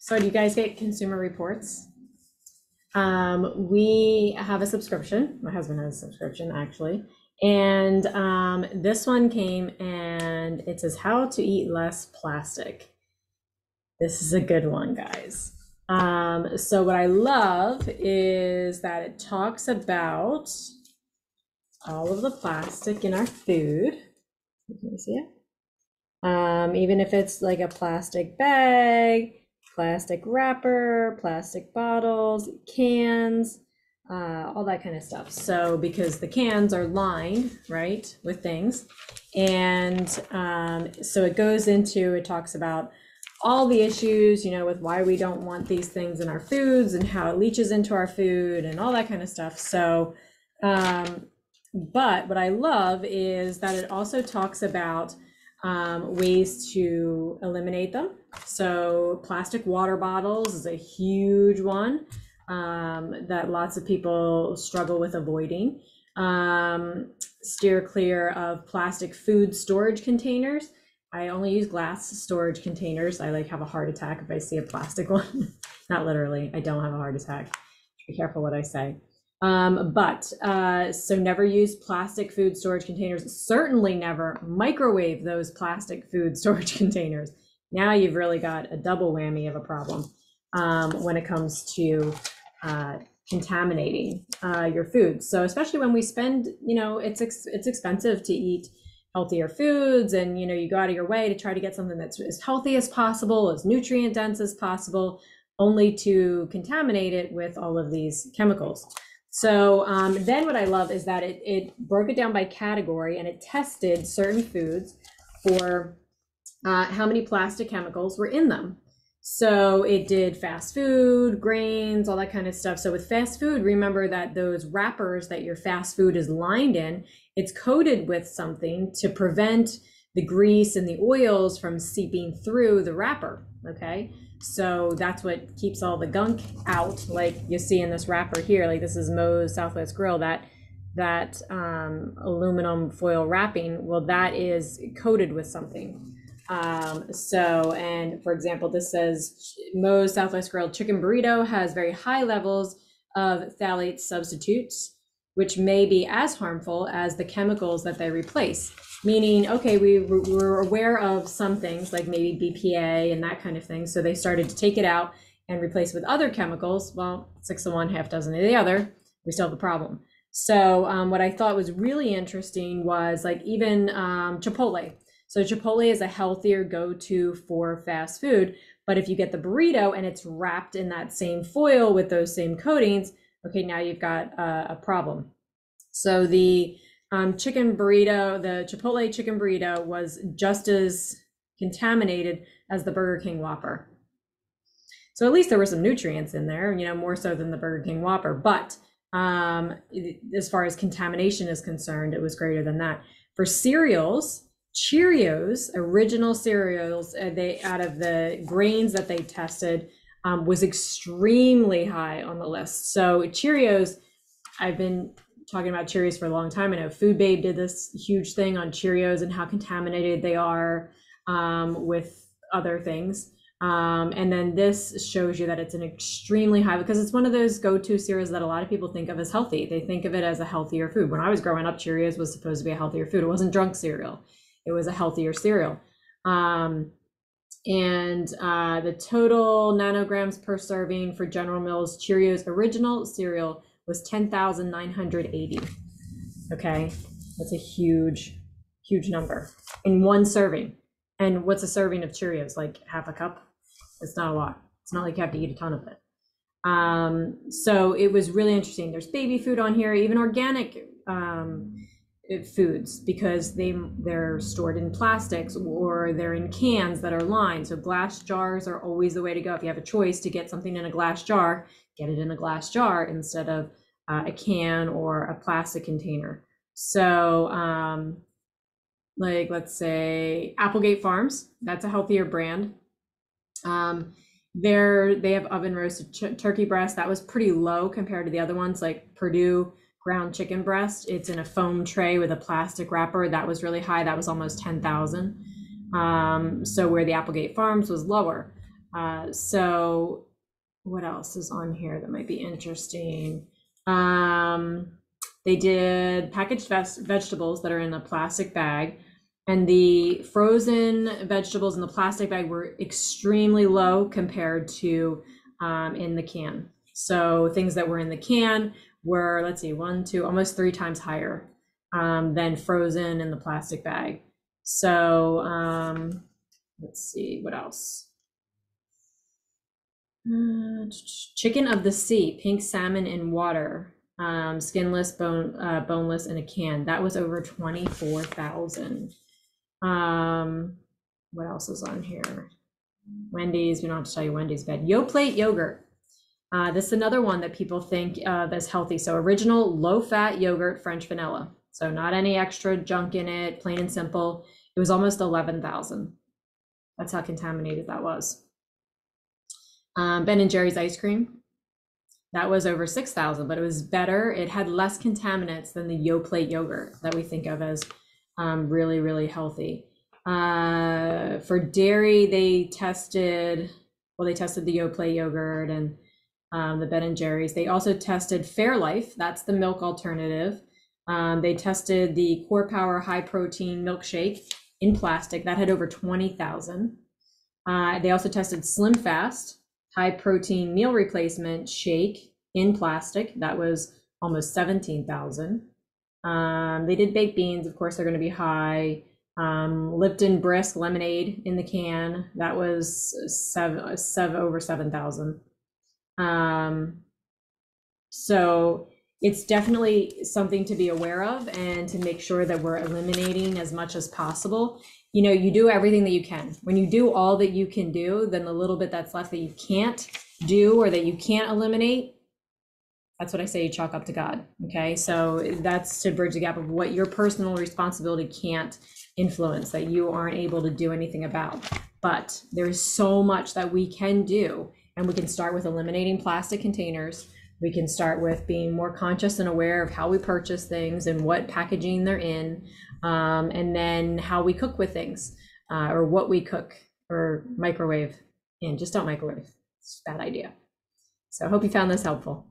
So do you guys get Consumer Reports? We have a subscription. My husband has a subscription actually. And this one came and it says how to eat less plastic. This is a good one, guys. So what I love is that it talks about all of the plastic in our food. Can you see it? Even if it's like a plastic bag, plastic wrapper, plastic bottles, cans, all that kind of stuff. So because the cans are lined, right, with things. And so it talks about all the issues, you know, with why we don't want these things in our foods and how it leaches into our food and all that kind of stuff. So, but what I love is that it also talks about ways to eliminate them. So plastic water bottles is a huge one that lots of people struggle with avoiding. Steer clear of plastic food storage containers. I only use glass storage containers. I have a heart attack if I see a plastic one. Not literally, I don't have a heart attack. Be careful what I say. So never use plastic food storage containers. Certainly never microwave those plastic food storage containers. Now you've really got a double whammy of a problem when it comes to contaminating your food. So especially when we spend, you know, it's expensive to eat healthier foods, and you know, you go out of your way to try to get something that's as healthy as possible, as nutrient dense as possible, only to contaminate it with all of these chemicals. So then what I love is that it broke it down by category, and it tested certain foods for how many plastic chemicals were in them. So it did fast food, grains, all that kind of stuff. So with fast food, remember that those wrappers that your fast food is lined in, it's coated with something to prevent the grease and the oils from seeping through the wrapper, okay? So that's what keeps all the gunk out, like you see in this wrapper here. Like this is Moe's Southwest Grill, that aluminum foil wrapping, well, that is coated with something. And for example, this says Moe's Southwest Grill chicken burrito has very high levels of phthalate substitutes, which may be as harmful as the chemicals that they replace. Meaning, okay, we were aware of some things like maybe BPA and that kind of thing. So they started to take it out and replace it with other chemicals. Well, 6 of one, half dozen of the other, we still have a problem. So what I thought was really interesting was like even Chipotle. So Chipotle is a healthier go-to for fast food, but if you get the burrito and it's wrapped in that same foil with those same coatings, okay, now you've got a problem. So the chicken burrito, the Chipotle chicken burrito was just as contaminated as the Burger King Whopper. So at least there were some nutrients in there, you know, more so than the Burger King Whopper. But as far as contamination is concerned, it was greater than that. For cereals, Cheerios, original cereals, they out of the grains that they tested, was extremely high on the list. So Cheerios, I've been talking about Cheerios for a long time. I know Food Babe did this huge thing on Cheerios and how contaminated they are with other things. And then this shows you that it's an extremely high, because it's one of those go-to cereals that a lot of people think of as healthy. They think of it as a healthier food. When I was growing up, Cheerios was supposed to be a healthier food. It wasn't drunk cereal. It was a healthier cereal. The total nanograms per serving for General Mills Cheerios original cereal was 10,980. Okay, that's a huge, huge number in one serving. And what's a serving of Cheerios? Like half a cup? It's not a lot. It's not like you have to eat a ton of it. So it was really interesting. There's baby food on here, even organic foods, because they're stored in plastics or they're in cans that are lined. So glass jars are always the way to go. If you have a choice to get something in a glass jar, get it in a glass jar instead of a can or a plastic container. So like let's say Applegate Farms, that's a healthier brand. They have oven roasted turkey breast. That was pretty low compared to the other ones, like Purdue ground chicken breast. It's in a foam tray with a plastic wrapper. That was really high. That was almost 10,000. So where the Applegate Farms was lower. So what else is on here that might be interesting? They did packaged vegetables that are in a plastic bag, and the frozen vegetables in the plastic bag were extremely low compared to in the can. So things that were in the can were, let's see, 1, 2, almost 3 times higher than frozen in the plastic bag. So let's see, what else? Chicken of the sea, pink salmon in water, skinless, boneless in a can. That was over 24,000. What else is on here? Wendy's, we don't have to tell you Wendy's bed. Yoplait yogurt. This is another one that people think that's healthy. So original low-fat yogurt, French vanilla. So not any extra junk in it, plain and simple. It was almost 11,000. That's how contaminated that was. Ben and Jerry's ice cream. That was over 6,000, but it was better. It had less contaminants than the Yoplait yogurt that we think of as really, really healthy. For dairy, they tested the Yoplait yogurt and the Ben and Jerry's. They also tested Fairlife. That's the milk alternative. They tested the Core Power high protein milkshake in plastic. That had over 20,000. They also tested Slim Fast high protein meal replacement shake in plastic. That was almost 17,000. They did baked beans. Of course, they're going to be high. Lipton Brisk lemonade in the can. That was over 7,000. So it's definitely something to be aware of and to make sure that we're eliminating as much as possible. You know, you do everything that you can. When you do all that you can do, then the little bit that's left that you can't do or that you can't eliminate, that's what I say you chalk up to God. Okay, so that's to bridge the gap of what your personal responsibility can't influence, that you aren't able to do anything about. But there's so much that we can do, and we can start with eliminating plastic containers. We can start with being more conscious and aware of how we purchase things and what packaging they're in, and then how we cook with things, or what we cook or microwave in. Just don't microwave. It's a bad idea. So I hope you found this helpful.